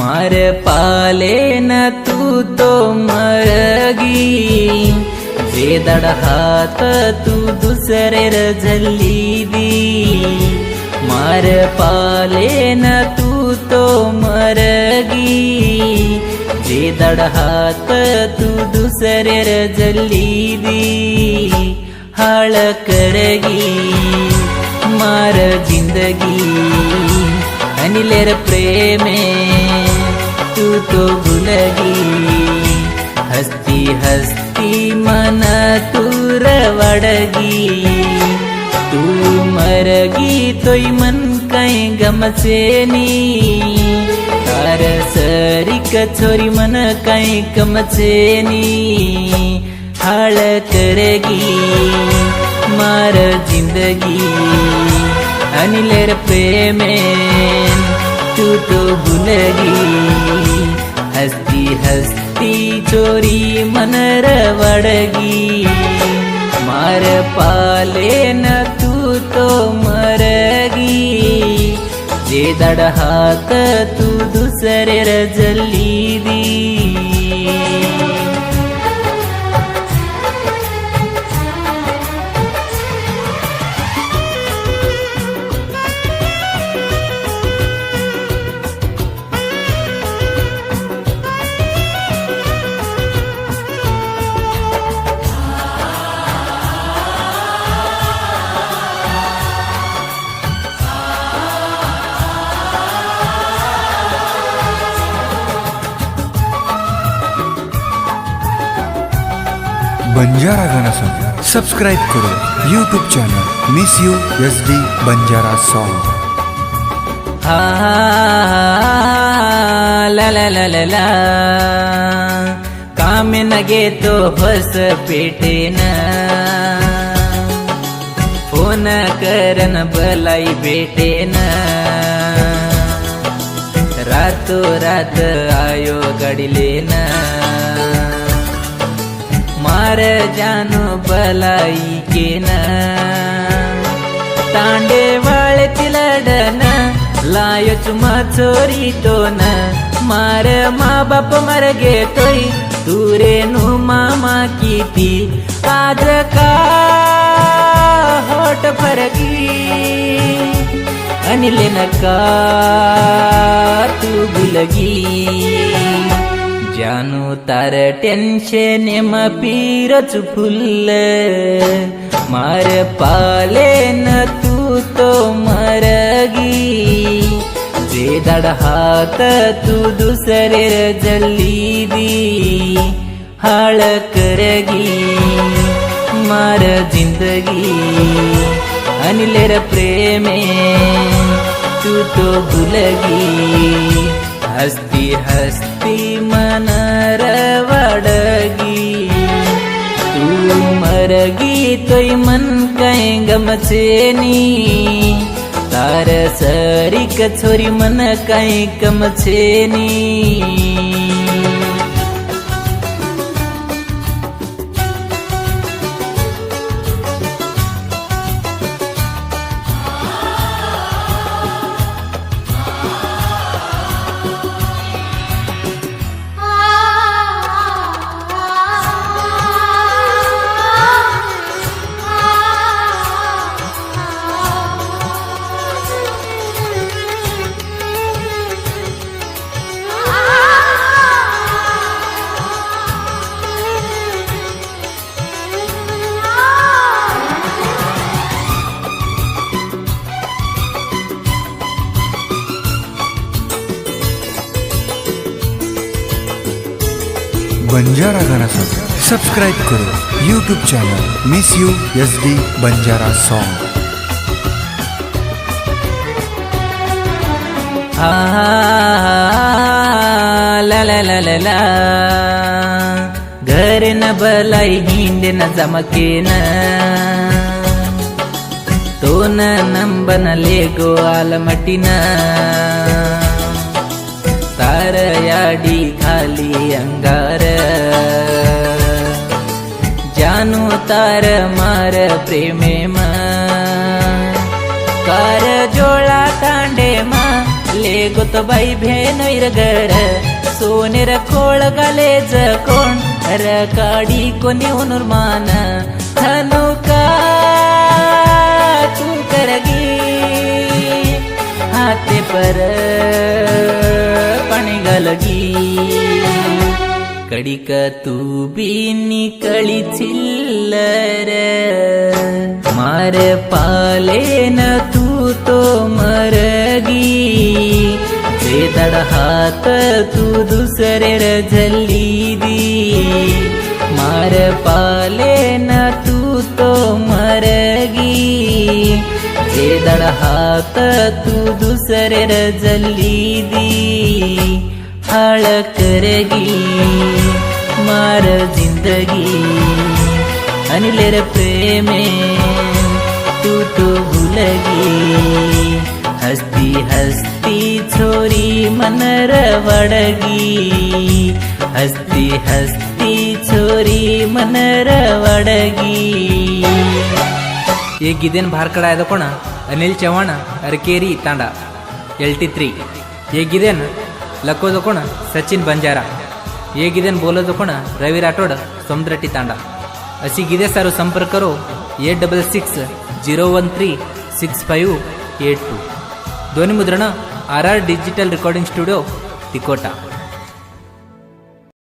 मार पाले न तू तो मरगी जे दड हात तू दुसरे रझली दी मार पाले न तू तो मरगी जे दड हात तू दुसरे रझली दी हाळ करगी मार जिंदगी अनिलेर प्रेमे तू तो भुलगी हस्ती हस्ती मन तूर वडगी तू मरगी तोय मन कई गमचेनी तार सरिक छोरी मन कई कमचेनी हाळ करगी मार जिंदगी अनिलेर प्रेमे तू तो भुलगी हस्ती हस्ती चोरी मनर वडगी मार पाले न तू तो मरगी जे दड हात तू दुसरे रझली दी बंजारा गाना सॉन्ग सब्सक्राइब करो YouTube channel miss you SD Banjara song ला ला ला ला ला काम नगे तो बस पेटे न फोन करन बलाई बेटे न रातो रात आयो गडिले न मार जानो बलाई के न तांडे वाळे तिलडन लायो चुमा चोरी तो न मार माँ बाप मर गे तोय तूरे नु मामा कीती आज का होट फरगी अनिले नका तू भुलगी जानू तार टेंशन म पीरच फुल्ल मार पाले न तू तो मरगी जे दड हात तू दुसरे रझली दी हाळ करगी मार जिंदगी अनिलेर प्रेमे तू तो भुलगी हस्ती हस्ती मनर वडगी तू मरगी तोय मन कई गमचेनी तार सरिक छोरी मन कई कमचेनी बंजारा गाना सॉन्ग सब्सक्राइब करो YouTube channel miss you SD Banjara song ला ला ला ला ला घर न बलाई हिंड न जमके न तो न नंबन ले गो आलमटिन तार याडी खाली अंगार जानू तार मार प्रेमे कार जोळा तांडे मा ले गोत बाई भेनोयर गर सोनेर खोळ गाले जकोण रकाडी कोणी उनुर्मान धनुका तू करगी हाते पर पाणी गलगी कडिक तू बीनी कळी चिल्लर मार पालेन तू तो मरगी वेदड हात तू दुसरेर झल्ली दी मार पालेन तू तो मरगी वेदड हात तू दुसरेर झल्ली दी हाळ करगी मार जिंदगी अनिलेर प्रेमे तू तो भूलगी हस्ती हस्ती छोरी मनर वडगी हस्ती हस्ती छोरी मनर वडगी ये गिदेन भारकड़ा है कोण अनिल चव्हाण अरकेरी तांडा LT3 ये गिदेन लकोदो कोण सचिन बंजारा ये गिदेन बोलोदो कोण रवि राठोड समुद्रटी तांडा अशी गिदे सारो संपर्क करो 8660136582 ध्वनि मुद्रण RR digital recording studio Tikota.